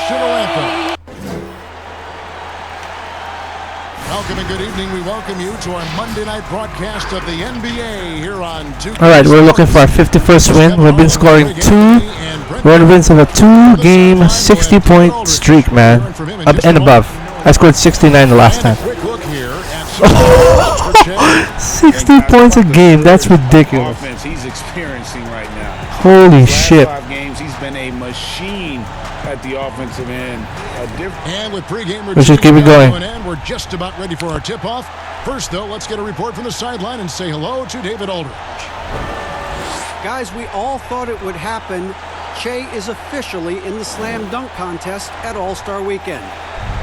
national anthem. Welcome and good evening. We welcome you to our Monday night broadcast of the NBA here on 2. All right, we're looking for our 51st win. We've been scoring 2 road wins of a 2-game 60-point streak, man, up and above. I scored 69 the last time. 60 points a game, that's ridiculous. He's experiencing right now. Holy shit. 5 games, he's been a machine at the offensive end. And with pregame let's just keep it going. We're just about ready for our tip-off. First, though, let's get a report from the sideline and say hello to David Aldridge. Guys, we all thought it would happen. Che is officially in the slam dunk contest at All-Star Weekend.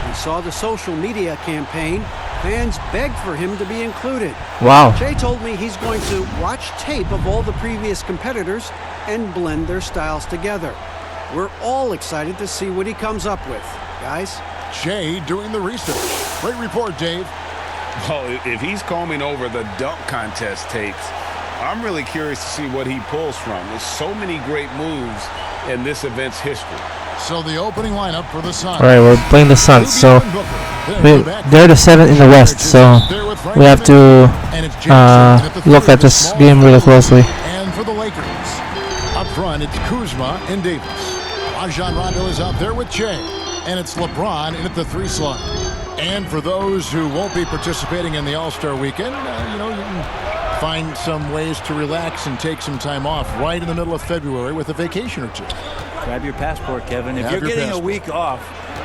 We saw the social media campaign. Fans begged for him to be included. Wow. Che told me he's going to watch tape of all the previous competitors and blend their styles together. We're all excited to see what he comes up with. Guys? Che doing the research. Great report, Dave. Well, if he's combing over the dunk contest tapes, I'm really curious to see what he pulls from. There's so many great moves in this event's history. So the opening lineup for the Suns. All right, we're playing the Suns, so they're the 7th in the West, so we have to look at this game really closely. And for the Lakers, up front, it's Kuzma and Davis. Rajon Rondo is out there with Che, and it's LeBron in at the 3 slot. And for those who won't be participating in the All-Star Weekend, you can find some ways to relax and take some time off right in the middle of February with a vacation or 2. Grab your passport, Kevin. If you're getting a week off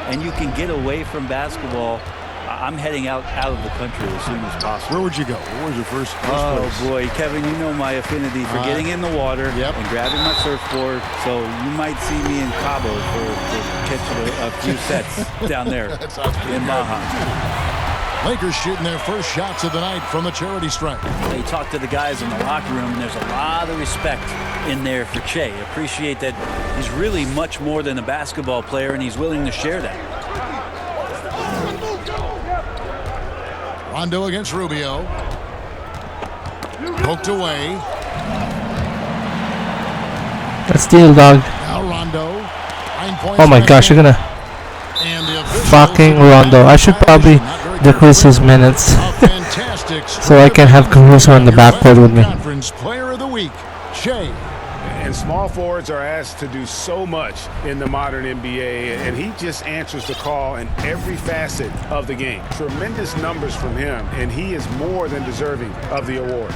and you can get away from basketball, I'm heading out of the country as soon as possible. Where would you go? What was your first Oh, place? Boy, Kevin, you know my affinity for getting in the water and grabbing my surfboard. So you might see me in Cabo for catching a few sets down there in Baja. Lakers shooting their first shots of the night from the charity stripe. They talk to the guys in the locker room, and there's a lot of respect in there for Che. Appreciate that he's really much more than a basketball player, and he's willing to share that. Rondo against Rubio. Poked away. Let's steal, dog. Now Rondo. 9 points. Oh my gosh, you're gonna fucking Rondo. I should probably decrease his minutes so I can have Caruso on the backcourt with me. Conference Player of the Week, Che. And small forwards are asked to do so much in the modern NBA, and he just answers the call in every facet of the game. Tremendous numbers from him, and he is more than deserving of the award.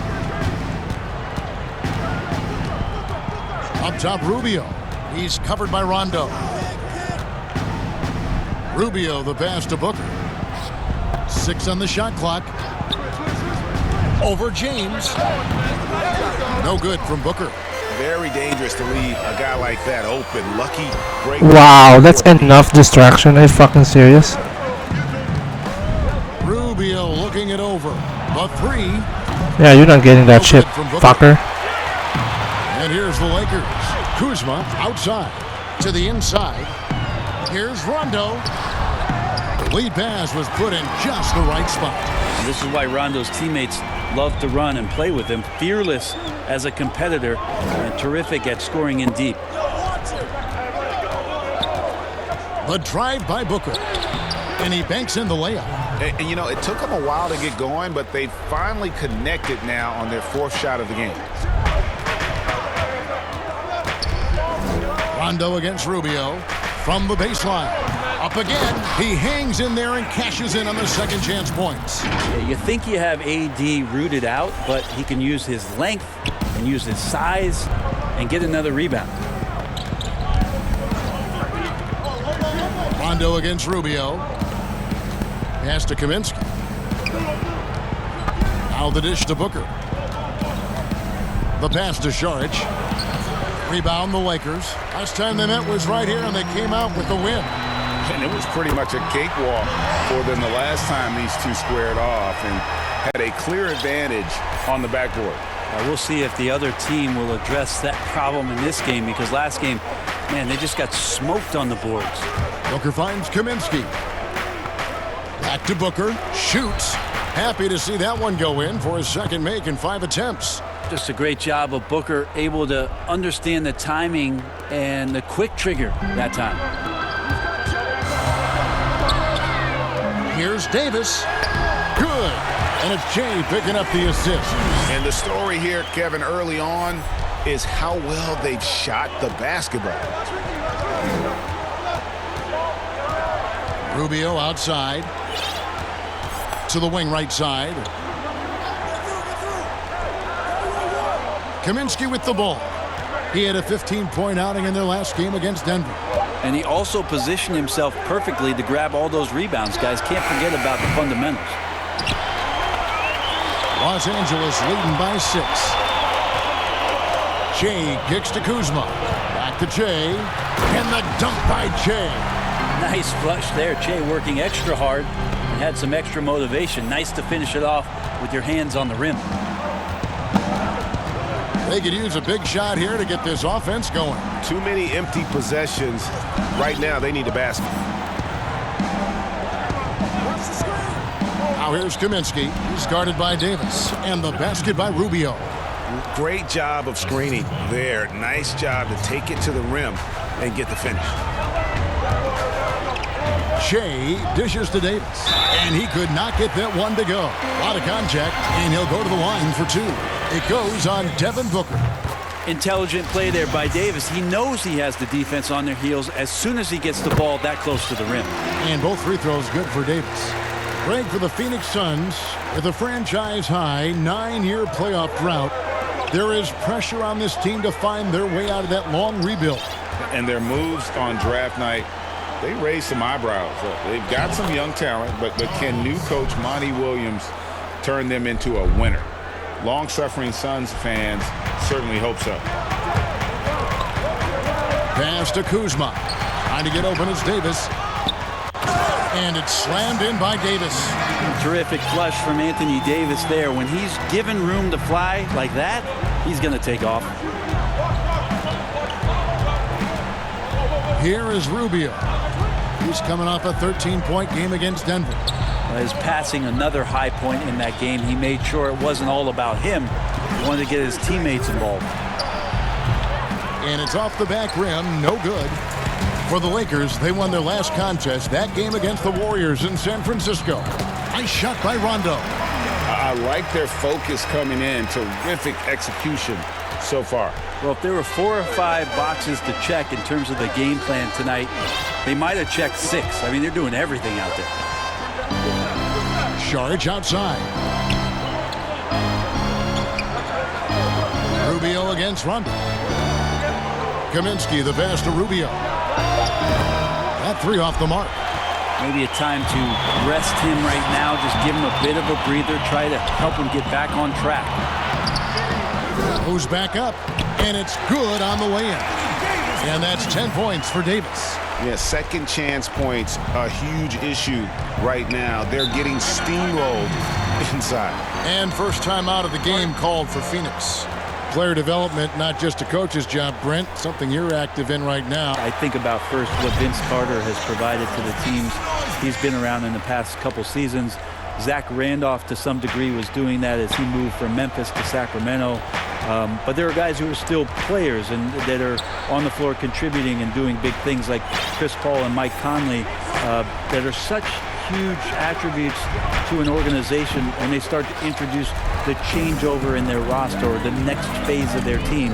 Up top, Rubio. He's covered by Rondo. Rubio, the pass to Booker. 6 on the shot clock. Over James. No good from Booker. Very dangerous to leave a guy like that open. Lucky break. Wow, that's enough distraction. Are you fucking serious? Rubio looking it over. The 3. Yeah, you're not getting that shit, fucker. And here's the Lakers. Kuzma outside to the inside. Here's Rondo. The lead pass was put in just the right spot. And this is why Rondo's teammates love to run and play with him. Fearless as a competitor and terrific at scoring in deep. The drive by Booker. And he banks in the layup. And it took them a while to get going, but they finally connected now on their 4th shot of the game. Rondo against Rubio from the baseline. Up again. He hangs in there and cashes in on the second chance points. Yeah, you think you have AD rooted out, but he can use his length and use his size and get another rebound. Rondo against Rubio. Pass to Kaminsky. Now the dish to Booker. The pass to Saric. Rebound the Lakers. Last time they met was right here, and they came out with the win. And it was pretty much a cakewalk for them the last time these two squared off and had a clear advantage on the backboard. We'll see if the other team will address that problem in this game, because last game, man, they just got smoked on the boards. Booker finds Kaminsky. Back to Booker. Shoots. Happy to see that one go in for his second make in 5 attempts. Just a great job of Booker, able to understand the timing and the quick trigger that time. Here's Davis. Good. And it's Jay picking up the assist. And the story here, Kevin, early on is how well they've shot the basketball. Rubio outside. To the wing right side. Kaminsky with the ball. He had a 15-point outing in their last game against Denver. And he also positioned himself perfectly to grab all those rebounds. Guys, can't forget about the fundamentals. Los Angeles leading by 6. Jay kicks to Kuzma. Back to Jay. And the dunk by Jay. Nice flush there. Jay working extra hard and had some extra motivation. Nice to finish it off with your hands on the rim. They could use a big shot here to get this offense going. Too many empty possessions. Right now, they need a basket. Now here's Kaminsky. He's guarded by Davis. And the basket by Rubio. Great job of screening there. Nice job to take it to the rim and get the finish. Shea dishes to Davis. And he could not get that one to go. A lot of contact, and he'll go to the line for 2. It goes on Devin Booker. Intelligent play there by Davis. He knows he has the defense on their heels as soon as he gets the ball that close to the rim. And both free throws good for Davis. Greg, for the Phoenix Suns, with a franchise-high 9-year playoff drought, there is pressure on this team to find their way out of that long rebuild. And their moves on draft night, they raised some eyebrows. They've got some young talent, but can new coach Monty Williams turn them into a winner? Long-suffering Suns fans certainly hope so. Pass to Kuzma. Trying to get open is Davis. And it's slammed in by Davis. Terrific flush from Anthony Davis there. When he's given room to fly like that, he's going to take off. Here is Rubio. He's coming off a 13-point game against Denver. His passing, another high point in that game. He made sure it wasn't all about him. He wanted to get his teammates involved. And it's off the back rim, no good. For the Lakers, they won their last contest, that game against the Warriors in San Francisco. Nice shot by Rondo. I like their focus coming in. Terrific execution so far. Well, if there were 4 or 5 boxes to check in terms of the game plan tonight, they might have checked 6. I mean, they're doing everything out there. Saric outside. Rubio against Rondo. Kaminsky, the pass to Rubio. That 3 off the mark. Maybe a time to rest him right now. Just give him a bit of a breather. Try to help him get back on track. Goes back up, and it's good on the way in. And that's 10 points for Davis. Yeah, second chance points, a huge issue right now. They're getting steamrolled inside. And first time out of the game called for Phoenix. Player development, not just a coach's job, Brent, something you're active in right now. I think about first what Vince Carter has provided to the teams he's been around in the past couple seasons. Zach Randolph, to some degree, was doing that as he moved from Memphis to Sacramento. But there are guys who are still players and that are on the floor contributing and doing big things like Chris Paul and Mike Conley that are such huge attributes to an organization when they start to introduce the changeover in their roster or the next phase of their team.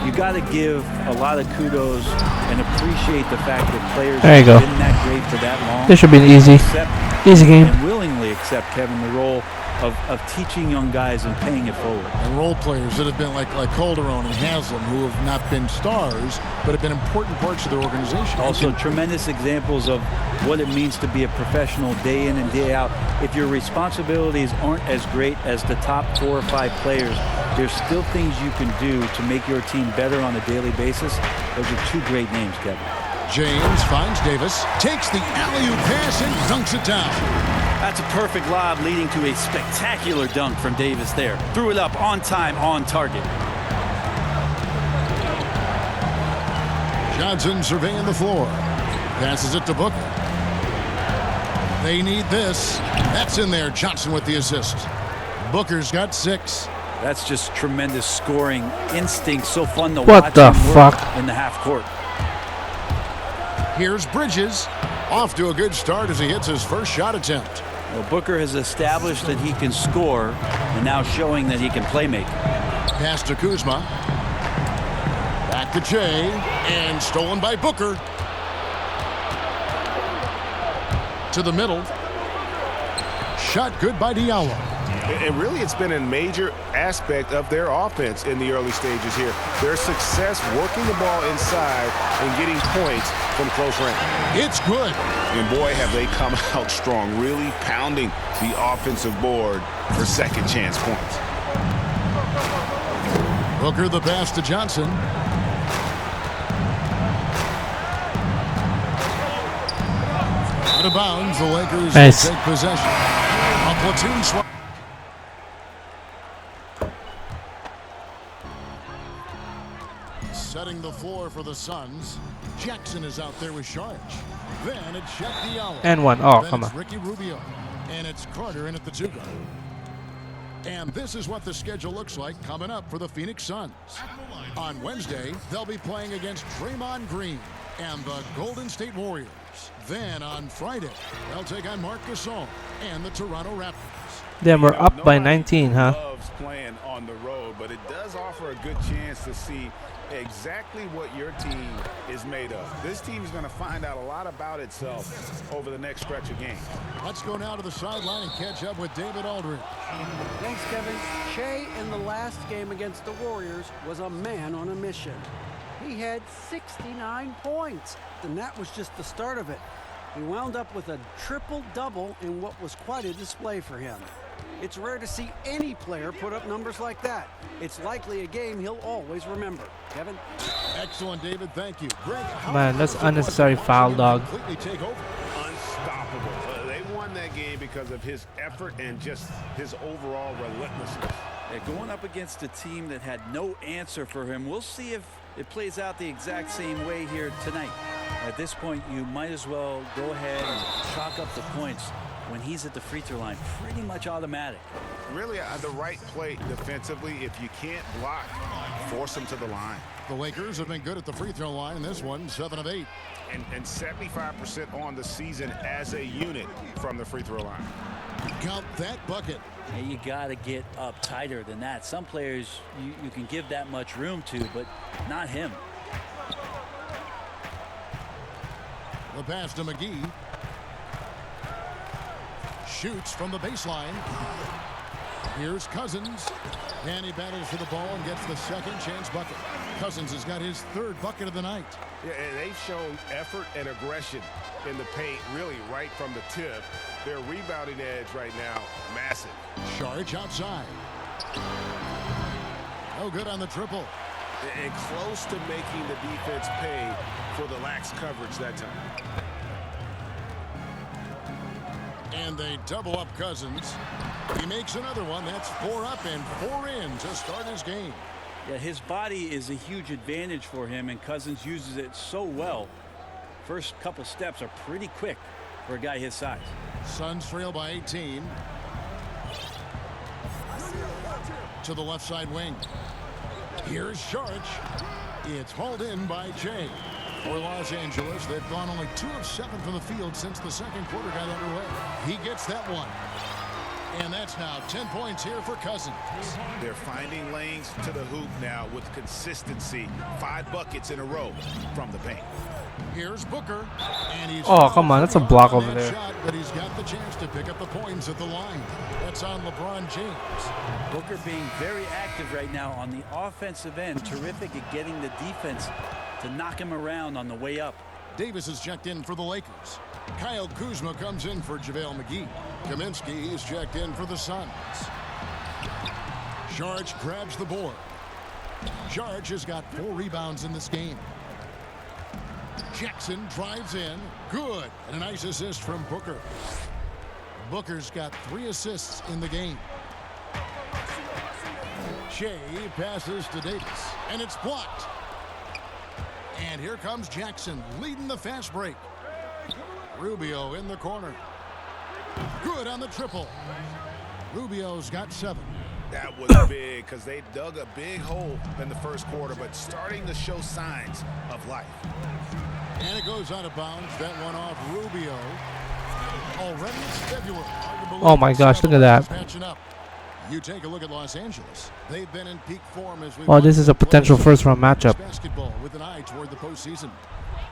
You got to give a lot of kudos and appreciate the fact that players have been that great for that long. This should be an easy game. And willingly accept, Kevin, the role of teaching young guys and paying it forward. And role players that have been like Calderon and Haslam, who have not been stars, but have been important parts of their organization. Also, tremendous examples of what it means to be a professional day in and day out. If your responsibilities aren't as great as the top 4 or 5 players, there's still things you can do to make your team better on a daily basis. Those are 2 great names, Kevin. James finds Davis, takes the alley-oop pass and dunks it down. That's a perfect lob leading to a spectacular dunk from Davis there. Threw it up on time, on target. Johnson surveying the floor. Passes it to Booker. They need this. That's in there. Johnson with the assist. Booker's got 6. That's just tremendous scoring instinct. So fun to watch him work fuck? in the half court. Here's Bridges. Off to a good start as he hits his first shot attempt. Well, Booker has established that he can score and now showing that he can play make. Pass to Kuzma. Back to Che. And stolen by Booker. To the middle. Shot good by Diallo. And really, it's been a major aspect of their offense in the early stages here. Their success working the ball inside and getting points from close range. It's good. And boy, have they come out strong, really pounding the offensive board for second chance points. Booker the pass to Johnson. Out of bounds, the Lakers take possession. A platoon swap. Setting the floor for the Suns. Jackson is out there with Sharge. Then it's Chet Diallo. And one. Oh, then come it's on. Ricky Rubio. And it's Carter in at the 2 guard. And this is what the schedule looks like coming up for the Phoenix Suns. On Wednesday, they'll be playing against Draymond Green and the Golden State Warriors. Then on Friday, they'll take on Marc Gasol and the Toronto Raptors. Then we're up by 19, huh? Loves playing on the road, but it does offer a good chance to see exactly what your team is made of. This team is going to find out a lot about itself over the next stretch of games. Let's go now to the sideline and catch up with David Aldridge. Thanks, Kevin. Shea in the last game against the Warriors was a man on a mission. He had 69 points, and that was just the start of it. He wound up with a triple-double in what was quite a display for him. It's rare to see any player put up numbers like that. It's likely a game he'll always remember. Kevin? Excellent, David. Thank you. Greg, Man, that's unnecessary foul, dog. Completely take over. Unstoppable. They won that game because of his effort and just his overall relentlessness. Yeah, going up against a team that had no answer for him. We'll see if it plays out the exact same way here tonight. At this point, you might as well go ahead and chalk up the points when he's at the free throw line. Pretty much automatic. Really, the right play defensively. If you can't block, force him to the line. The Lakers have been good at the free throw line in this one, 7 of 8. And 75% on the season as a unit from the free throw line. Count that bucket. And you got to get up tighter than that. Some players you can give that much room to, but not him. The pass to McGee. Shoots from the baseline. Here's Cousins. And he battles for the ball and gets the second chance bucket. Cousins has got his 3rd bucket of the night. Yeah, and they've shown effort and aggression in the paint, really right from the tip. Their rebounding edge right now, massive. Sharge outside. No good on the triple. And close to making the defense pay for the lax coverage that time. And they double up Cousins. He makes another one. That's 4 up and 4 in to start his game. Yeah, his body is a huge advantage for him, and Cousins uses it so well. First couple steps are pretty quick for a guy his size. Suns trail by 18. To the left side wing. Here's Sharge. It's hauled in by Che. For Los Angeles, they've gone only 2 of 7 from the field since the second quarter got underway. He gets that one. And that's now 10 points here for Cousins. They're finding lanes to the hoop now with consistency. 5 buckets in a row from the paint. Here's Booker. And he's Come on. That's a block over there. Shot, but he's got the chance to pick up the points at the line. That's on LeBron James. Booker being very active right now on the offensive end. Terrific at getting the defense to knock him around on the way up. Davis is checked in for the Lakers. Kyle Kuzma comes in for JaVale McGee. Kaminsky is checked in for the Suns. Sharge grabs the board. Sharge has got 4 rebounds in this game. Jackson drives in. Good. And a nice assist from Booker. Booker's got 3 assists in the game. Shea passes to Davis. And it's blocked. And here comes Jackson leading the fast break. Rubio in the corner. Good on the triple. Rubio's got 7. That was big because they dug a big hole in the first quarter, but starting to show signs of life. And it goes out of bounds. That one off Rubio. Already it's February. Oh my gosh, look at that. Matching up. You take a look at Los Angeles. They've been in peak form as we Oh, this is a potential first-round matchup. Basketball with an eye toward the postseason.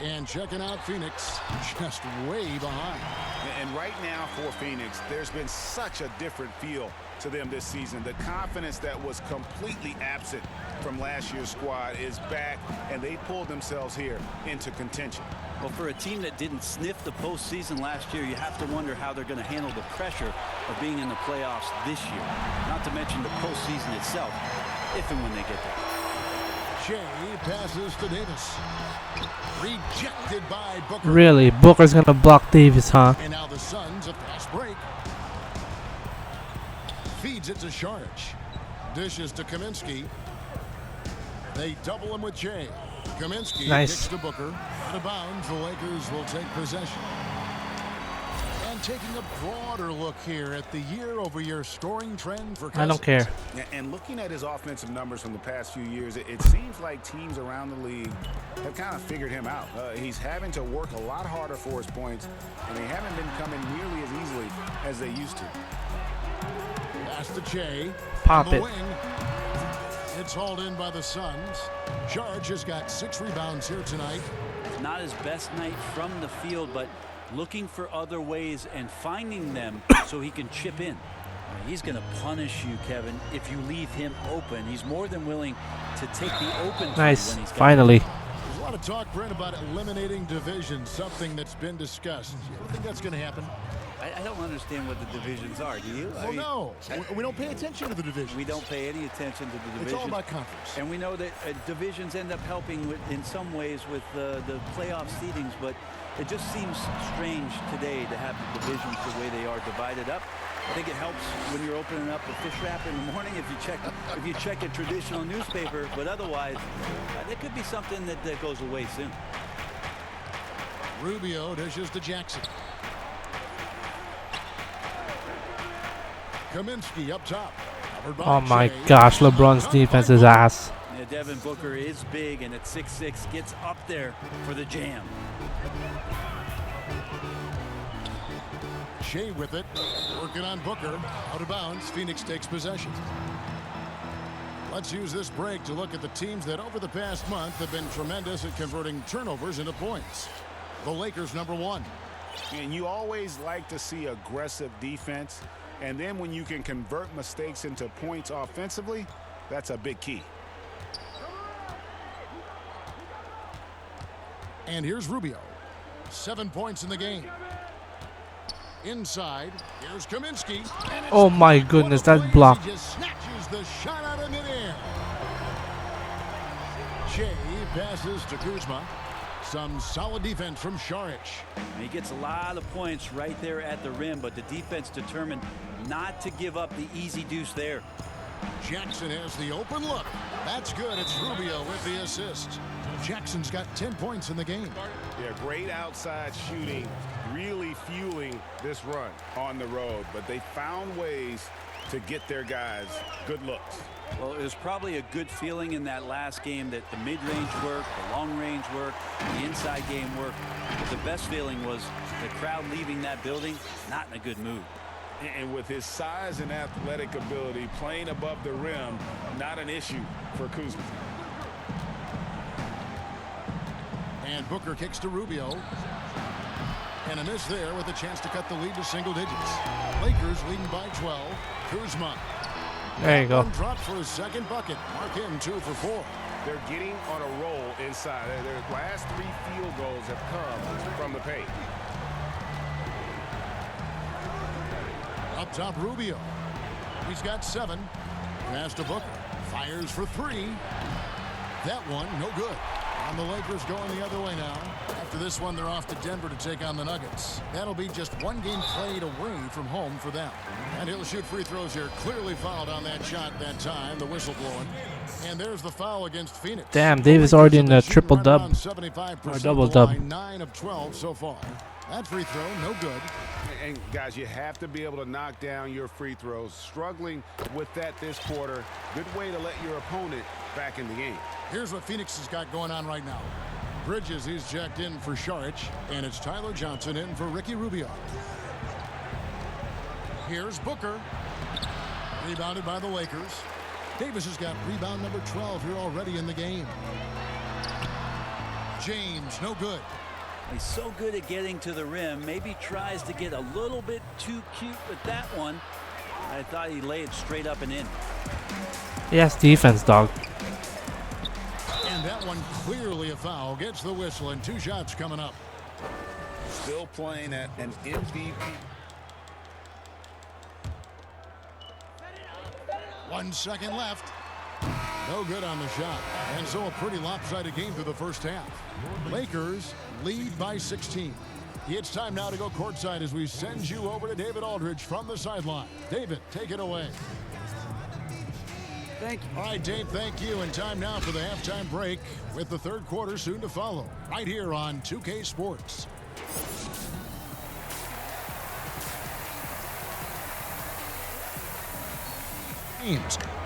And checking out Phoenix, just way behind. And right now for Phoenix, there's been such a different feel to them this season. The confidence that was completely absent from last year's squad is back, and they pulled themselves here into contention. Well, for a team that didn't sniff the postseason last year, you have to wonder how they're going to handle the pressure of being in the playoffs this year. Not to mention the postseason itself, if and when they get there. Shea passes to Davis. Rejected by Booker. Really? Booker's gonna block Davis, huh? And now the Suns a fast break. Feeds it to Saric. Dishes to Kaminsky. They double him with Shea. Kaminsky Nice. kicks to Booker. Out of bounds, the Lakers will take possession. And taking a broader look here at the year-over-year scoring trend for Cousins. I don't care. And looking at his offensive numbers from the past few years, it seems like teams around the league have kind of figured him out. He's having to work a lot harder for his points, and they haven't been coming nearly as easily as they used to. Pass to Shea. Pop On the it. wing. It's hauled in by the Suns. Saric has got 6 rebounds here tonight. Not his best night from the field, but looking for other ways and finding them so he can chip in. He's going to punish you, Kevin, if you leave him open. He's more than willing to take the open Nice. when he's got Finally. There's a lot of talk, Brent, about eliminating divisions, something that's been discussed. You don't think that's going to happen? I don't understand what the divisions are. Do you? I Well, mean, no. We don't pay attention to the divisions. we don't pay any attention to the divisions. It's all about conference. And we know that divisions end up helping in some ways with the playoff seedings, but it just seems strange today to have the divisions the way they are divided up. I think it helps when you're opening up a fish wrap in the morning if you check a traditional newspaper, but otherwise, there could be something that goes away soon. Rubio dishes to Jackson. Kaminsky up top. Covered by Oh my Shea. gosh, LeBron's defense is ass. Yeah, Devin Booker is big, and at 6'6", gets up there for the jam. Shea with it. Working on Booker. Out of bounds. Phoenix takes possession. Let's use this break to look at the teams that over the past month have been tremendous at converting turnovers into points. The Lakers, #1. And you always like to see aggressive defense. And then when you can convert mistakes into points offensively, that's a big key. And here's Rubio. 7 points in the game. Inside, here's Kaminsky. And it's Oh my goodness, one of that the block. plays, he just snatches the shot out of midair. Shea passes to Kuzma. Some solid defense from Saric. He gets a lot of points right there at the rim, but the defense determined not to give up the easy deuce there. Jackson has the open look. That's good. It's Rubio with the assist. Jackson's got 10 points in the game. Yeah, great outside shooting, really fueling this run on the road. But they found ways to get their guys good looks. Well, it was probably a good feeling in that last game that the mid-range worked, the long-range worked, the inside game worked. But the best feeling was the crowd leaving that building not in a good mood. And with his size and athletic ability, playing above the rim, not an issue for Kuzma. And Booker kicks to Rubio. And a miss there with a chance to cut the lead to single digits. Lakers leading by 12. Kuzma. There you go. One drop for his second bucket. Mark him 2 for 4. They're getting on a roll inside. Their last 3 field goals have come from the paint. Up top, Rubio. He's got 7. Pass to Booker. Fires for 3. That one, no good. And the Lakers going the other way now. After this one, they're off to Denver to take on the Nuggets. That'll be just 1 game played away from home for them. And he'll shoot free throws here. Clearly fouled on that shot that time. The whistle blowing. And there's the foul against Phoenix. Damn, Davis already in the triple Right dub. around 75% Or double of the dub. line, 9 of 12 so far. That free throw, no good. And guys, you have to be able to knock down your free throws. Struggling with that this quarter, good way to let your opponent back in the game. Here's what Phoenix has got going on right now. Bridges, he's checked in for Saric, and it's Tyler Johnson in for Ricky Rubio. Here's Booker. Rebounded by the Lakers. Davis has got rebound number 12 here already in the game. James, no good. He's so good at getting to the rim. Maybe tries to get a little bit too cute with that one. I thought he'd lay it straight up and in. Yes, defense, dog. And that one clearly a foul. Gets the whistle, and 2 shots coming up. Still playing at an MVP. 1 second left. No good on the shot. And so a pretty lopsided game through the first half. Lakers lead by 16. It's time now to go courtside as we send you over to David Aldridge from the sideline. David, take it away. Thank you. All right, Dave, thank you. And time now for the halftime break with the third quarter soon to follow. Right here on 2K Sports.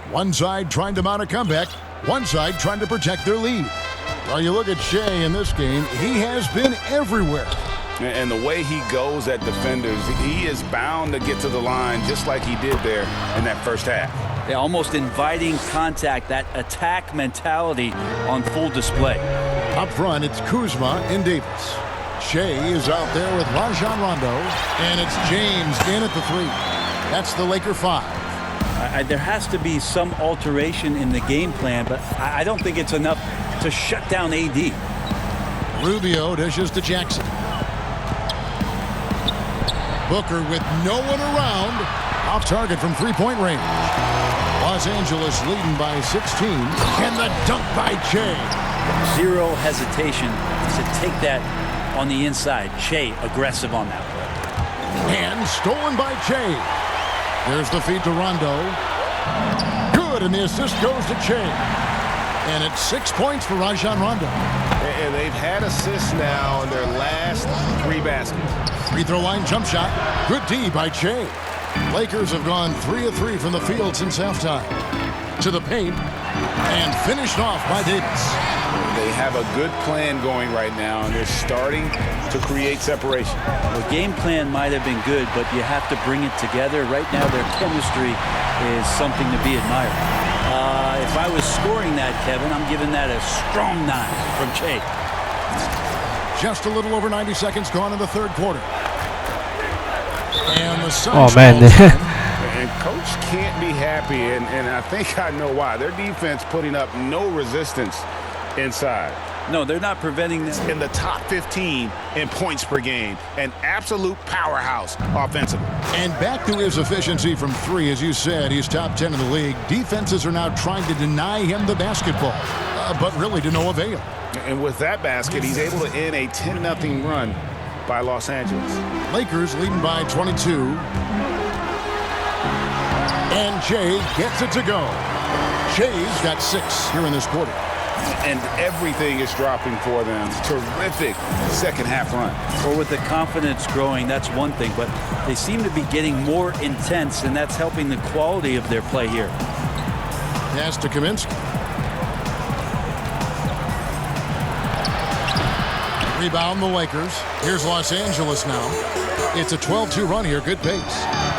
One side trying to mount a comeback, one side trying to protect their lead. Well, you look at Shea in this game, he has been everywhere. And the way he goes at defenders, he is bound to get to the line just like he did there in that first half. Yeah, almost inviting contact, that attack mentality on full display. Up front, it's Kuzma and Davis. Shea is out there with Rajon Rondo, and it's James in at the 3. That's the Laker 5. There has to be some alteration in the game plan, but I don't think it's enough to shut down AD. Rubio dishes to Jackson. Booker with no one around. Off target from three-point range. Los Angeles leading by 16. And the dunk by Shea. Zero hesitation to take that on the inside. Shea aggressive on that play. And stolen by Shea. There's the feed to Rondo. Good, and the assist goes to Shea. And it's 6 points for Rajon Rondo. And they've had assists now in their last 3 baskets. Free throw line jump shot. Good D by Shea. Lakers have gone 3 of 3 from the field since halftime. To the paint. And finished off by Davis. They have a good plan going right now, and they're starting to create separation. The game plan might have been good, but you have to bring it together. Right now, their chemistry is something to be admired. If I was scoring that, Kevin, I'm giving that a strong 9 from Shea. Just a little over 90 seconds gone in the third quarter. And the Suns. Oh, man. And Coach can't be happy, and I think I know why. Their defense putting up no resistance inside. No, they're not preventing this. In the top 15 in points per game. An absolute powerhouse offensively. And back to his efficiency from 3, as you said, he's top 10 in the league. Defenses are now trying to deny him the basketball, but really to no avail. And with that basket, he's able to end a 10-0 run by Los Angeles. Lakers leading by 22. And Shea gets it to go. Shea's got 6 here in this quarter. And everything is dropping for them. Terrific second half run. Or with the confidence growing, that's one thing, but they seem to be getting more intense, and that's helping the quality of their play here. Pass to Kaminsky. Rebound the Lakers. Here's Los Angeles now. It's a 12-2 run here. Good pace.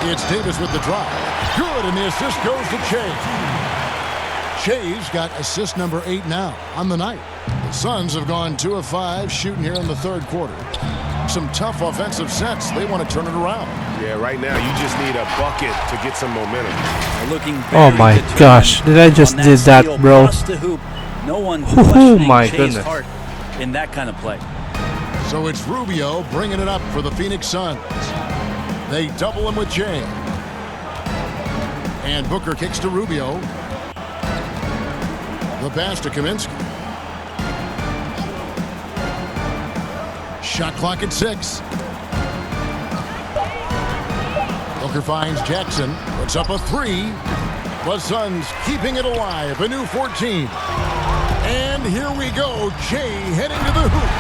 It's Davis with the drive. Good, and the assist goes to Shea. Shea's got assist number 8 now on the night. The Suns have gone 2 of 5 shooting here in the third quarter. Some tough offensive sets. They want to turn it around. Yeah, right now you just need a bucket to get some momentum. They're looking Oh my determined gosh, did I just on did that, steal, bro? bust the hoop. No one Oh questioning my Shea's goodness. heart in that kind of play. So it's Rubio bringing it up for the Phoenix Suns. They double him with Shea. And Booker kicks to Rubio. The pass to Kaminsky. Shot clock at 6. Booker finds Jackson. Puts up a 3. The Suns keeping it alive. A new 14. And here we go. Shea heading to the hoop.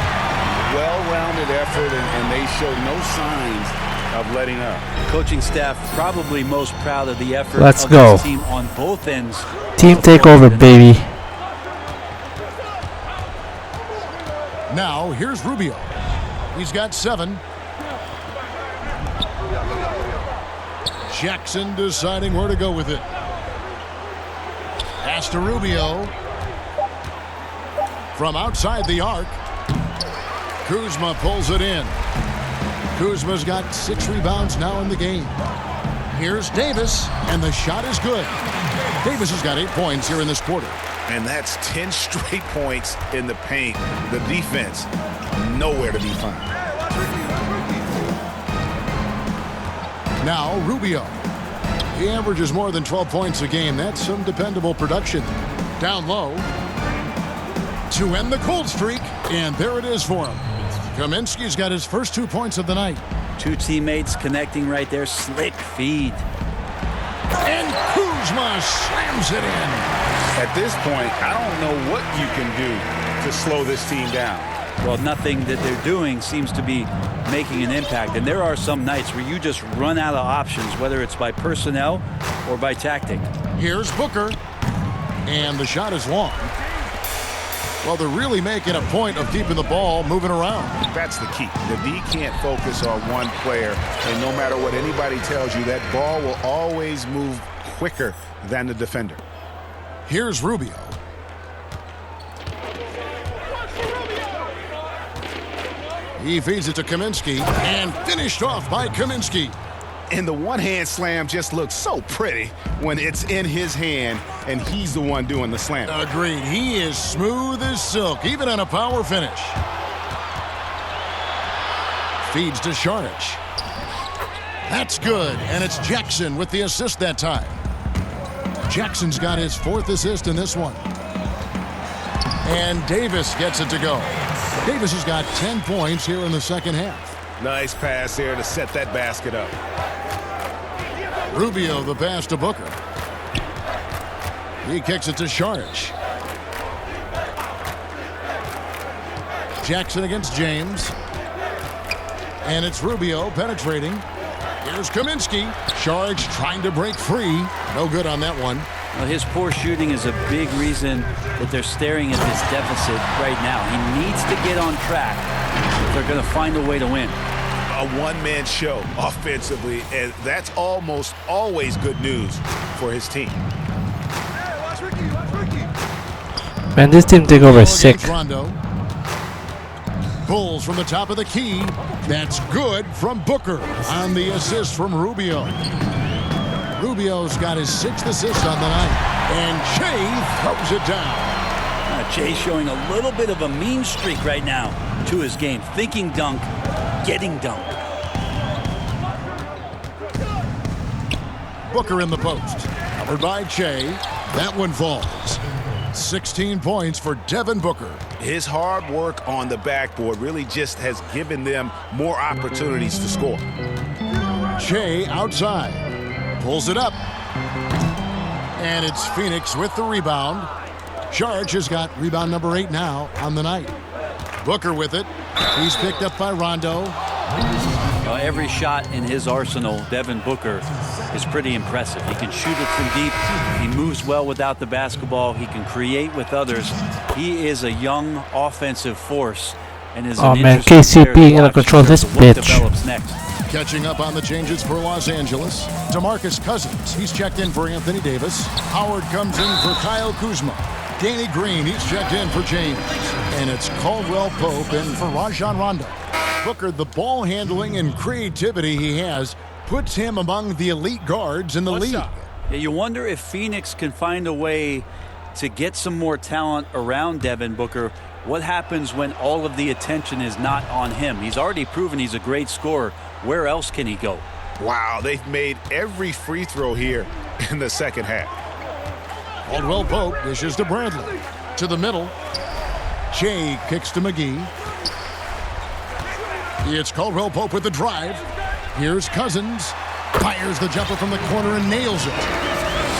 Well-rounded effort, and they show no signs of letting up. Coaching staff probably most proud of the effort Let's of go. this team on both ends. Team takeover, baby. Now, here's Rubio. He's got 7. Jackson deciding where to go with it. Pass to Rubio. From outside the arc. Kuzma pulls it in. Kuzma's got 6 rebounds now in the game. Here's Davis, and the shot is good. Davis has got 8 points here in this quarter. And that's 10 straight points in the paint. The defense, nowhere to be found. Now Rubio. He averages more than 12 points a game. That's some dependable production. Down low. To end the cold streak, and there it is for him. Kaminsky's got his first 2 points of the night. 2 teammates connecting right there. Slick feed. And Kuzma slams it in. At this point, I don't know what you can do to slow this team down. Well, nothing that they're doing seems to be making an impact. And there are some nights where you just run out of options, whether it's by personnel or by tactic. Here's Booker. And the shot is long. Well, they're really making a point of keeping the ball moving around. That's the key. The D can't focus on one player, and no matter what anybody tells you, that ball will always move quicker than the defender. Here's Rubio. He feeds it to Kaminsky, and finished off by Kaminsky. And the one-hand slam just looks so pretty when it's in his hand and he's the one doing the slam. Agreed. He is smooth as silk, even on a power finish. Feeds to Šarić. That's good, and it's Jackson with the assist that time. Jackson's got his 4th assist in this one. And Davis gets it to go. Davis has got 10 points here in the second half. Nice pass there to set that basket up. Rubio the pass to Booker. He kicks it to Šarić. Jackson against James. And it's Rubio penetrating. Here's Kaminsky. Šarić trying to break free. No good on that one. Well, his poor shooting is a big reason that they're staring at this deficit right now. He needs to get on track if they're going to find a way to win. A one-man show offensively, and that's almost always good news for his team. Man, this team takeover is sick. Rondo. Bulls from the top of the key. That's good from Booker on the assist from Rubio. Rubio's got his 6th assist on the night. And Shea throws it down. Jay showing a little bit of a mean streak right now to his game. Thinking dunk, getting dunked. Booker in the post. Covered by Che. That one falls. 16 points for Devin Booker. His hard work on the backboard really just has given them more opportunities to score. Che outside. Pulls it up. And it's Phoenix with the rebound. Šarić has got rebound number 8 now on the night. Booker with it. He's picked up by Rondo. Every shot in his arsenal, Devin Booker, is pretty impressive. He can shoot it from deep. He moves well without the basketball. He can create with others. He is a young offensive force and is an interesting player KCP to gonna watch control in terms this of what bitch. develops next. Catching up on the changes for Los Angeles. DeMarcus Cousins, he's checked in for Anthony Davis. Howard comes in for Kyle Kuzma. Danny Green, he's checked in for James. And it's Caldwell Pope in for Rajon Rondo. Booker, the ball handling and creativity he has puts him among the elite guards in the league. Yeah, you wonder if Phoenix can find a way to get some more talent around Devin Booker. What happens when all of the attention is not on him? He's already proven he's a great scorer. Where else can he go? Wow, they've made every free throw here in the second half. Caldwell Pope dishes to Bradley. To the middle. Jay kicks to McGee. It's Caldwell Pope with the drive. Here's Cousins. Fires the jumper from the corner and nails it.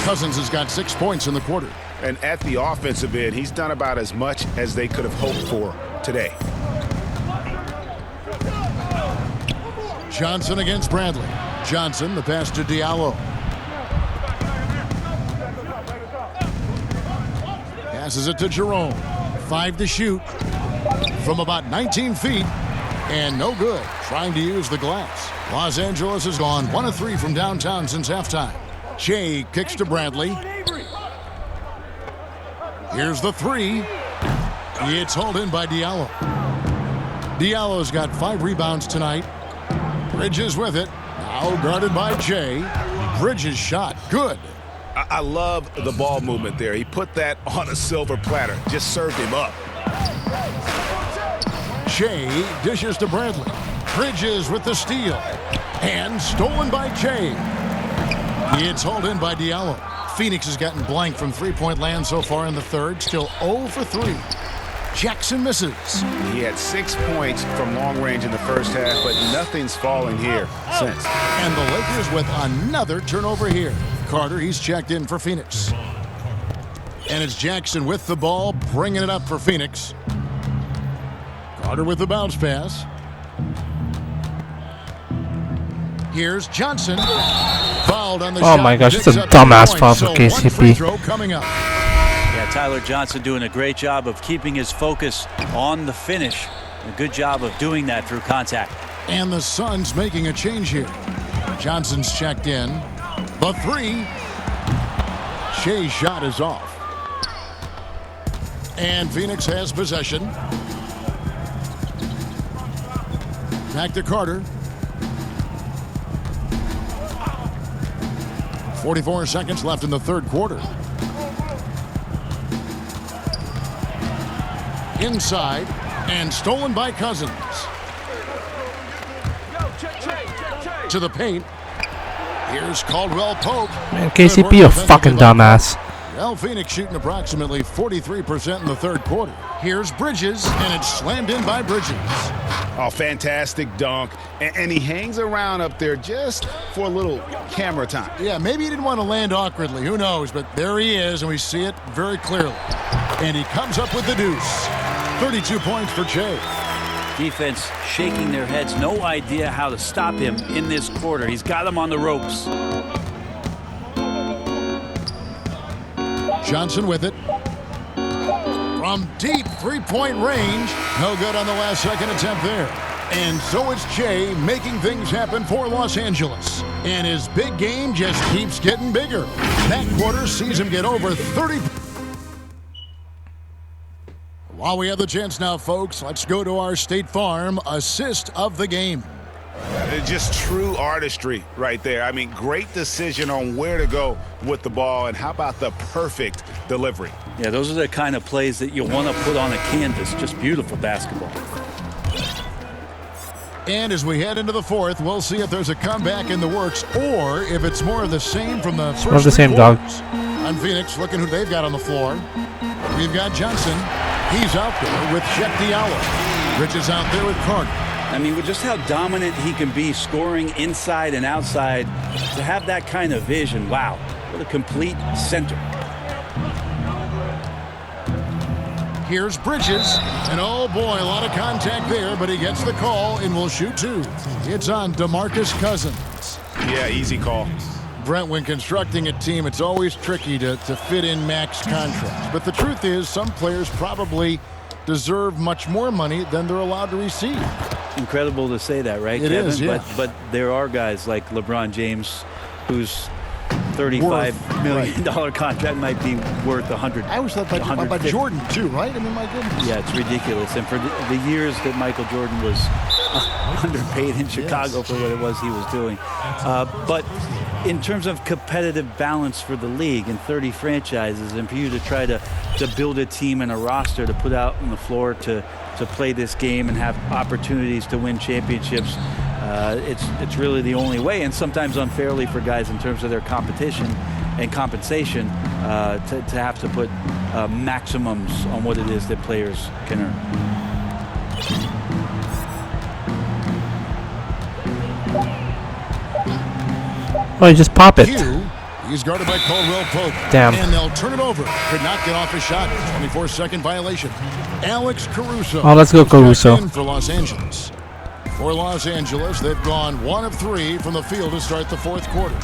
Cousins has got 6 points in the quarter. And at the offensive end, he's done about as much as they could have hoped for today. Johnson against Bradley. Johnson, the pass to Diallo. Passes it to Jerome. 5 to shoot from about 19 feet. And no good. Trying to use the glass. Los Angeles has gone 1 of 3 from downtown since halftime. Shea kicks to Bradley. Here's the 3. It's hauled in by Diallo. Diallo's got 5 rebounds tonight. Bridges with it. Now guarded by Jay. Bridges shot. Good. I love the ball movement there. He put that on a silver platter. Just served him up. Jay dishes to Bradley. Bridges with the steal. And stolen by Jay. It's hauled in by Diallo. Phoenix has gotten blank from three-point land so far in the third. Still 0 for 3. Jackson misses. He had 6 points from long range in the first half, but nothing's falling here since. And the Lakers with another turnover here. Carter, he's checked in for Phoenix. And it's Jackson with the ball, bringing it up for Phoenix. Carter with the bounce pass. Here's Johnson. Fouled on the shot. Oh my gosh, it's a dumbass foul for KCP. Coming up. Yeah, Tyler Johnson doing a great job of keeping his focus on the finish. A good job of doing that through contact. And the Suns making a change here. Johnson's checked in. The 3. Shea's shot is off. And Phoenix has possession. Back to Carter. 44 seconds left in the third quarter. Inside and stolen by Cousins. To the paint. Here's Caldwell Pope. Man, KCP a fucking dumbass. Well, Phoenix shooting approximately 43% in the third quarter. Here's Bridges, and it's slammed in by Bridges. Oh, fantastic dunk. And he hangs around up there just for a little camera time. Yeah, maybe he didn't want to land awkwardly. Who knows? But there he is, and we see it very clearly. And he comes up with the deuce. 32 points for Jay. Defense shaking their heads. No idea how to stop him in this quarter. He's got him on the ropes. Johnson with it. From deep three-point range. No good on the last second attempt there. And so it's Jay making things happen for Los Angeles. And his big game just keeps getting bigger. That quarter sees him get over 30. While we have the chance now, folks, let's go to our State Farm assist of the game. Just true artistry right there. I mean, great decision on where to go with the ball, and how about the perfect delivery? Yeah, those are the kind of plays that you want to put on a canvas. Just beautiful basketball. And as we head into the fourth, we'll see if there's a comeback in the works or if it's more of the same from the first More of the same, dog. On Phoenix, looking who they've got on the floor. We've got Johnson. He's out there with Chet Diallo. Bridges out there with Carter. I mean, with just how dominant he can be scoring inside and outside, to have that kind of vision, wow, what a complete center. Here's Bridges, and oh boy, a lot of contact there, but he gets the call and will shoot 2. It's on DeMarcus Cousins. Yeah, easy call. Brent, when constructing a team, it's always tricky to fit in max contracts. But the truth is, some players probably deserve much more money than they're allowed to receive. Incredible to say that, right, It Kevin? is, yeah. But there are guys like LeBron James whose $35 million contract might be worth $100. I always thought about Jordan, too, right? I mean, my goodness. Yeah, it's ridiculous. And for the years that Michael Jordan was underpaid in Chicago for what it was he was doing. But in terms of competitive balance for the league and 30 franchises, and for you to try to build a team and a roster to put out on the floor to play this game and have opportunities to win championships, it's really the only way, and sometimes unfairly for guys in terms of their competition and compensation to have to put maximums on what it is that players can earn. Oh, you just pop it. He's guarded by Caldwell Pope. Damn. And they'll turn it over. Could not get off his shot. 24-second violation. Alex Caruso. Oh, let's go Caruso. In for Los Angeles. For Los Angeles, they've gone 1 of 3 from the field to start the fourth quarter.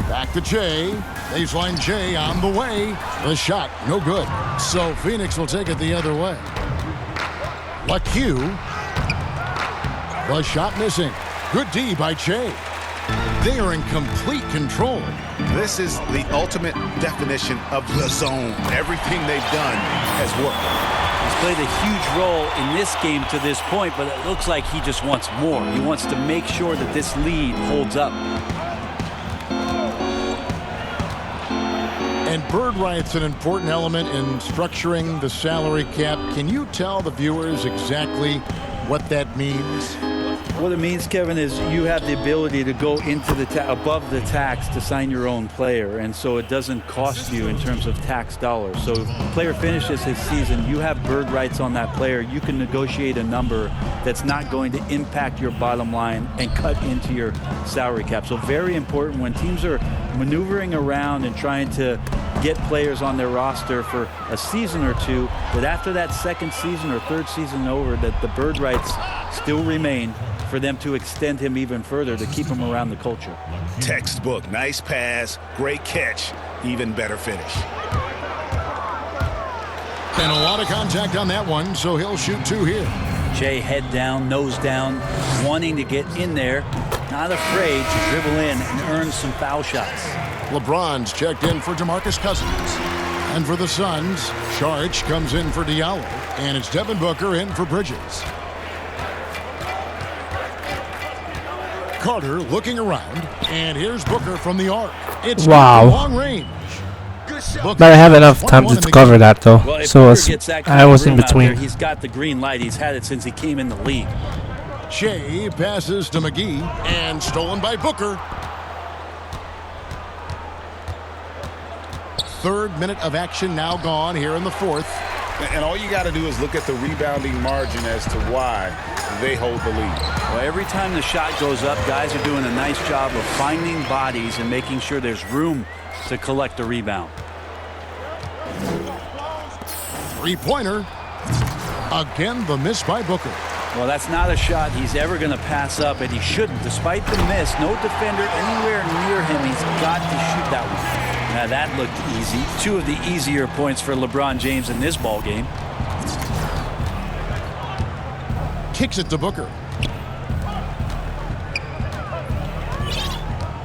Back to Jay. Baseline Jay on the way. The shot, no good. So Phoenix will take it the other way. LaQ. The shot missing. Good D by Jay. They are in complete control. This is the ultimate definition of the zone. Everything they've done has worked. He's played a huge role in this game to this point, but it looks like he just wants more. He wants to make sure that this lead holds up. And bird rights an important element in structuring the salary cap. Can you tell the viewers exactly what that means? What it means, Kevin, is you have the ability to go into the above the tax to sign your own player, and so it doesn't cost you in terms of tax dollars. So if the player finishes his season, you have bird rights on that player. You can negotiate a number that's not going to impact your bottom line and cut into your salary cap. So very important when teams are maneuvering around and trying to get players on their roster for a season or two, that after that second season or third season over, that the bird rights still remain for them to extend him even further to keep him around the culture. Textbook. Nice pass. Great catch. Even better finish. And a lot of contact on that one, so he'll shoot 2 here. Jay head down, nose down, wanting to get in there, not afraid to dribble in and earn some foul shots. LeBron's checked in for DeMarcus Cousins. And for the Suns, Saric comes in for Diallo. And it's Devin Booker in for Bridges. Carter looking around, and here's Booker from the arc. It's long range. But I have enough time to cover that though. Well, so I was in between. There, he's got the green light. He's had it since he came in the league. Shea passes to McGee, and stolen by Booker. Third minute of action now gone here in the fourth. And all you got to do is look at the rebounding margin as to why they hold the lead. Well, every time the shot goes up, guys are doing a nice job of finding bodies and making sure there's room to collect a rebound. Three-pointer. Again, the miss by Booker. Well, that's not a shot he's ever going to pass up, and he shouldn't. Despite the miss, no defender anywhere near him. He's got to shoot that one. Now, that looked easy. 2 of the easier points for LeBron James in this ball game. Kicks it to Booker.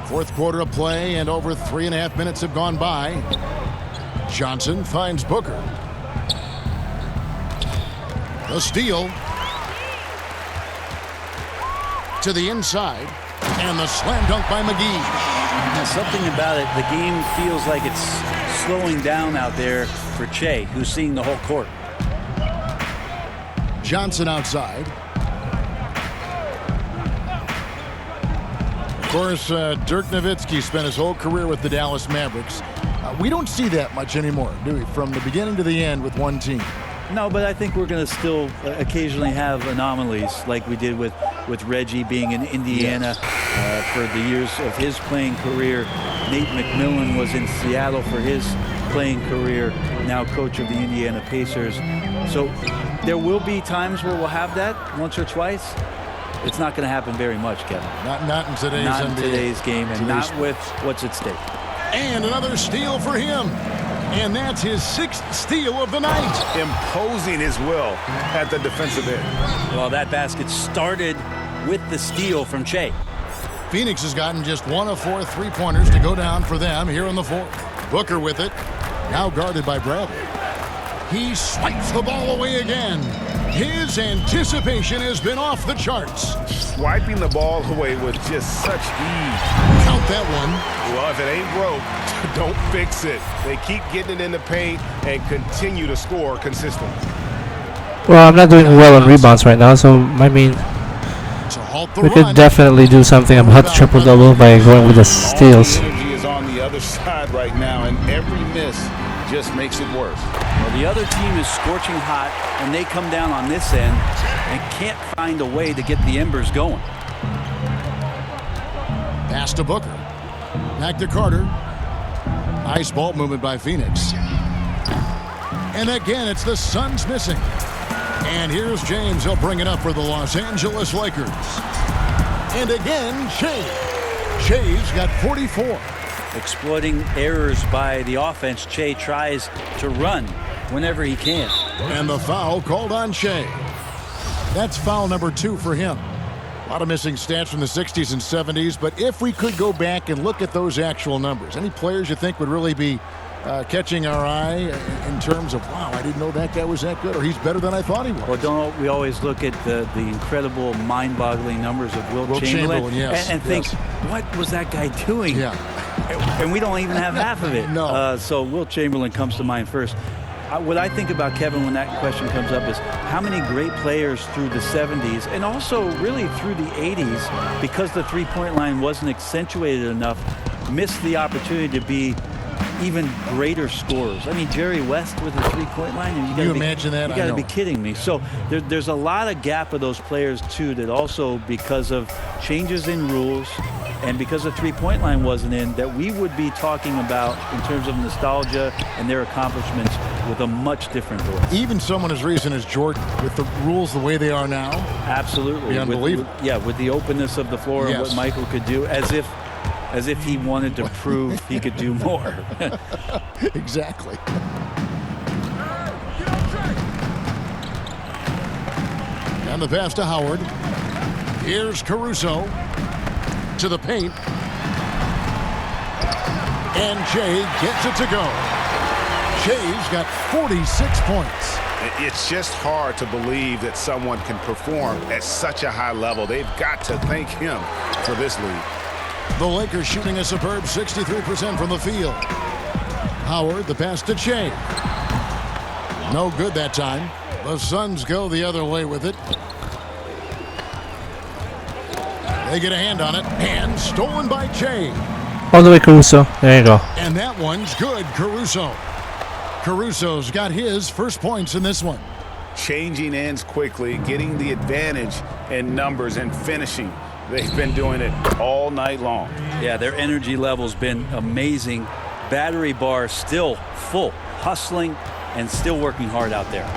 Fourth quarter of play, and over 3.5 minutes have gone by. Johnson finds Booker. The steal. To the inside, and the slam dunk by McGee. Now, something about it, the game feels like it's slowing down out there for Che, who's seeing the whole court. Johnson outside. Of course, Dirk Nowitzki spent his whole career with the Dallas Mavericks. We don't see that much anymore, do we? From the beginning to the end with one team. No, but I think we're going to still occasionally have anomalies like we did with Reggie being in Indiana for the years of his playing career. Nate McMillan was in Seattle for his playing career, now coach of the Indiana Pacers. So there will be times where we'll have that once or twice. It's not going to happen very much, Kevin. Not in today's Not NBA. in today's game, and not with what's at stake. And another steal for him. And that's his 6th steal of the night. Imposing his will at the defensive end. Well, that basket started with the steal from Che. Phoenix has gotten just 1 of 4 3-pointers to go down for them here in the fourth. Booker with it, now guarded by Bradley. He swipes the ball away again. His anticipation has been off the charts. Swiping the ball away with just such ease. Count that one. Well, if it ain't broke, don't fix it. They keep getting it in the paint and continue to score consistently. Well, I'm not doing well on rebounds right now, so I mean, we could definitely do something about the triple-double by going with the steals. All the energy is on the other side right now, and every miss just makes it worse. Well, the other team is scorching hot, and they come down on this end and can't find a way to get the embers going. Pass to Booker. Back to Carter. Nice ball movement by Phoenix. And again, it's the Suns missing. And here's James. He'll bring it up for the Los Angeles Lakers. And again, Shea. Shea's got 44. Exploiting errors by the offense, Shea tries to run whenever he can. And the foul called on Shea. That's foul number 2 for him. A lot of missing stats from the 60s and 70s, but if we could go back and look at those actual numbers, any players you think would really be catching our eye in terms of, wow, I didn't know that guy was that good, or he's better than I thought he was? Well, don't we always look at the incredible, mind-boggling numbers of Will Chamberlain yes, and think, what was that guy doing? Yeah. And we don't even have half of it. No. So Will Chamberlain comes to mind first. What I think about Kevin when that question comes up is how many great players through the 70s and also really through the 80s, because the three-point line wasn't accentuated enough, missed the opportunity to be even greater scorers. I mean, Jerry West with the three-point line. And you imagine that? You got to be kidding me. So there's a lot of gap of those players, too, that also because of changes in rules and because the three-point line wasn't in, that we would be talking about in terms of nostalgia and their accomplishments with a much different voice. Even someone as recent as Jordan, with the rules the way they are now. Absolutely. Unbelievable. With the openness of the floor and what Michael could do, as if he wanted to prove he could do more. Exactly. And the pass to Howard. Here's Caruso to the paint. And Shea gets it to go. Shea's got 46 points. It's just hard to believe that someone can perform at such a high level. They've got to thank him for this lead. The Lakers shooting a superb 63% from the field. Howard, the pass to Shea. No good that time. The Suns go the other way with it. They get a hand on it. And stolen by Shea. All the way, Caruso. There you go. And that one's good, Caruso. Caruso's got his first points in this one. Changing ends quickly, getting the advantage in numbers and finishing. They've been doing it all night long. Yeah, their energy level's been amazing. Battery bar still full, hustling and still working hard out there.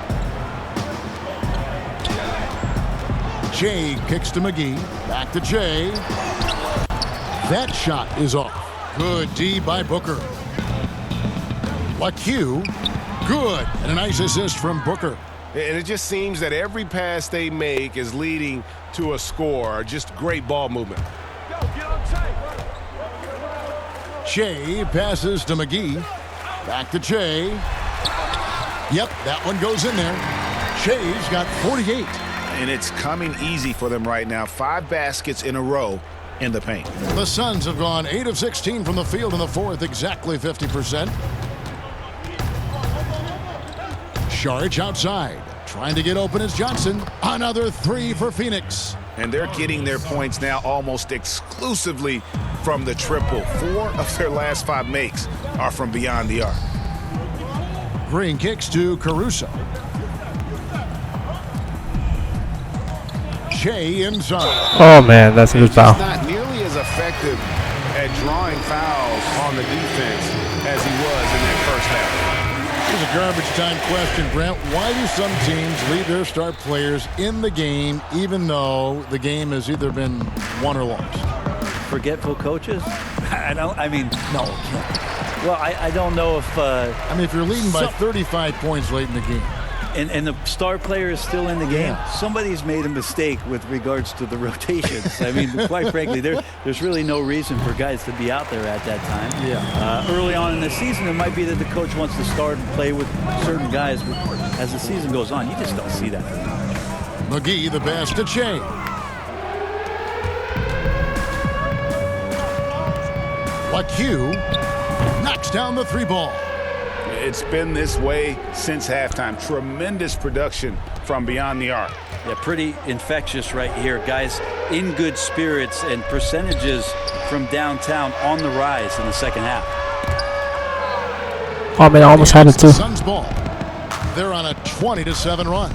Shea kicks to McGee. Back to Shea. That shot is off. Good D by Booker. LaQ, good, and a nice assist from Booker. And it just seems that every pass they make is leading to a score. Just great ball movement. Shea passes to McGee. Back to Shea. Yep, that one goes in there. Shea's got 48. And it's coming easy for them right now. 5 baskets in a row in the paint. The Suns have gone 8 of 16 from the field in the fourth, exactly 50%. Saric outside, trying to get open is Johnson. Another 3 for Phoenix. And they're getting their points now almost exclusively from the triple. 4 of their last 5 makes are from beyond the arc. Green kicks to Caruso. Shea inside. Oh, man, that's a good foul. He's not nearly as effective at drawing fouls on the defense as he was in that first half. Here's a garbage time question, Brent. Why do some teams leave their star players in the game even though the game has either been won or lost? Forgetful coaches? No. Well, I don't know if... if you're leading by 35 points late in the game. And the star player is still in the game. Somebody's made a mistake with regards to the rotations. I mean, quite frankly, there's really no reason for guys to be out there at that time. Yeah. Early on in the season, it might be that the coach wants to start and play with certain guys. But as the season goes on, you just don't see that very much. McGee, the pass to Shea. LaQ knocks down the 3 ball. It's been this way since halftime. Tremendous production from beyond the arc. Yeah, pretty infectious right here. Guys in good spirits and percentages from downtown on the rise in the second half. Oh, man, I almost had it too. Suns ball. They're on a 20-7 run.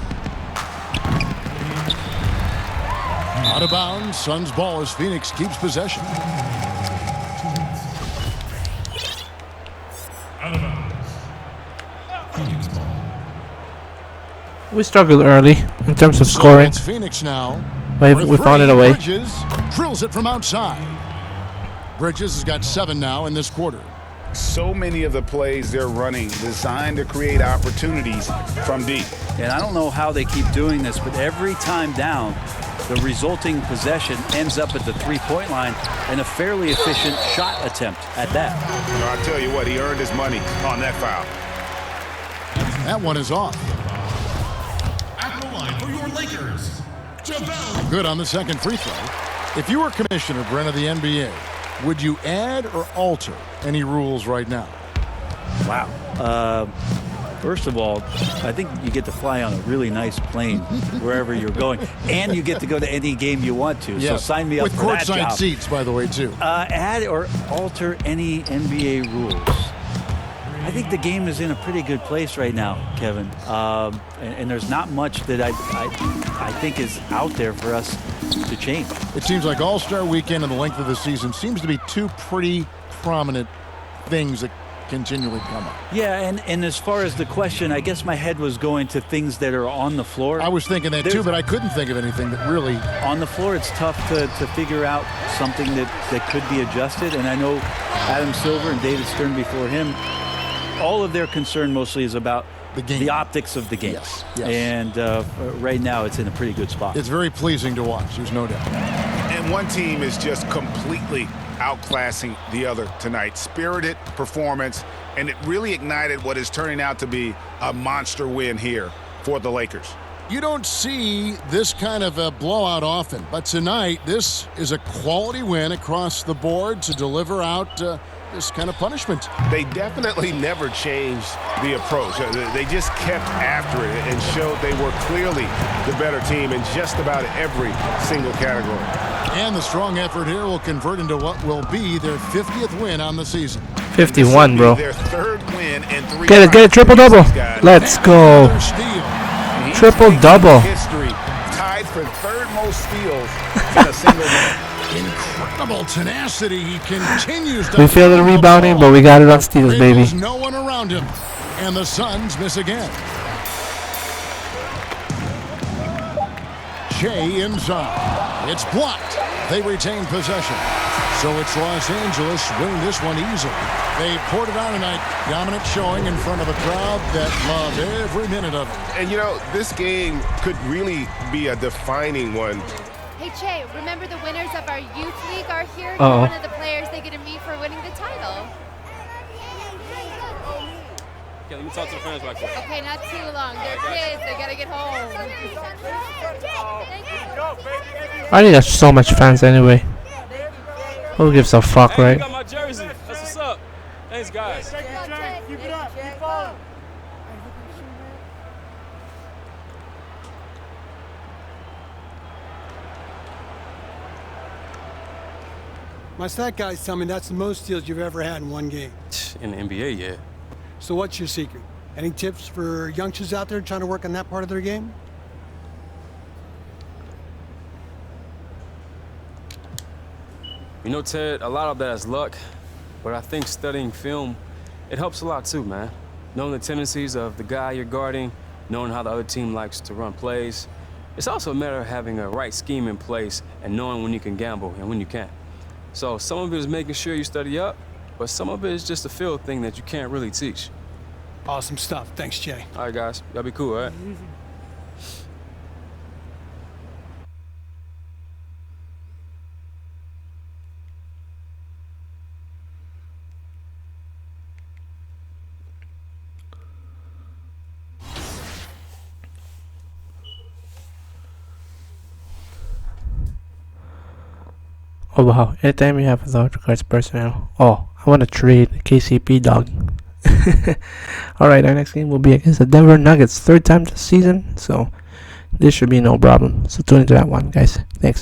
Out of bounds. Suns ball as Phoenix keeps possession. We struggled early in terms of So scoring, it's Phoenix now. but For we found three, it a way. Bridges drills it from outside. Bridges has got 7 now in this quarter. So many of the plays they're running designed to create opportunities from deep. And I don't know how they keep doing this, but every time down, the resulting possession ends up at the three-point line and a fairly efficient shot attempt at that. I'll tell you what, he earned his money on that foul. That one is off. At the line for your Lakers, JaVale. Good on the second free throw. If you were commissioner, Brent, of the NBA, would you add or alter any rules right now? Wow. First of all, I think you get to fly on a really nice plane wherever you're going, and you get to go to any game you want to. So sign me up with for that courtside job. seats, by the way, too. Add or alter any NBA rules. I think the game is in a pretty good place right now, Kevin. And there's not much that I think is out there for us to change. It seems like All-Star Weekend and the length of the season seems to be two pretty prominent things that continually come up. Yeah, and as far as the question, I guess my head was going to things that are on the floor. I was thinking that too, but I couldn't think of anything that really... On the floor, it's tough to figure out something that could be adjusted. And I know Adam Silver and David Stern before him, all of their concern mostly is about the game, the optics of the game. Yes. And right now, it's in a pretty good spot. It's very pleasing to watch, there's no doubt. And one team is just completely outclassing the other tonight. Spirited performance, and it really ignited what is turning out to be a monster win here for the Lakers. You don't see this kind of a blowout often, but tonight this is a quality win across the board to deliver out this kind of punishment. They definitely never changed the approach. They just kept after it and showed they were clearly the better team in just about every single category. And the strong effort here will convert into what will be their 50th win on the season. 51, bro. Their third win in 3 Get it, triple-double. Let's go. Triple-double. History tied for third most steals in a single game. Incredible tenacity. He continues to... We failed the rebounding, but we got it on steals, baby. There's no one around him. And the Suns miss again. Shea inside. It's blocked. They retain possession. So it's Los Angeles winning this one easily. They poured it on tonight. Dominant showing in front of a crowd that loved every minute of it. And, you know, this game could really be a defining one. Hey, Che, remember the winners of our youth league are here? Uh-oh. You're one of the players they get to meet for winning the title. Okay, let me talk to the fans right quick. Okay, not too long. They're kids. They got to get home. I think there's so much fans anyway. Who gives a fuck, Hey, right? you got my jersey. That's what's up. Thanks, guys. Keep it up. Keep following. My stat guys tell me that's the most steals you've ever had in one game. In the NBA, yeah. So what's your secret? Any tips for youngsters out there trying to work on that part of their game? You know, Ted, a lot of that is luck, but I think studying film, it helps a lot too, man. Knowing the tendencies of the guy you're guarding, knowing how the other team likes to run plays. It's also a matter of having a right scheme in place and knowing when you can gamble and when you can't. So some of it is making sure you study up, but some of it is just a field thing that you can't really teach. Awesome stuff. Thanks, Jay. All right, guys. Y'all be cool, all right? Oh wow, anytime you have without regards personnel. Oh, I want to trade KCP dog. Alright, our next game will be against the Denver Nuggets, third time this season, so this should be no problem. So tune into that one, guys. Thanks.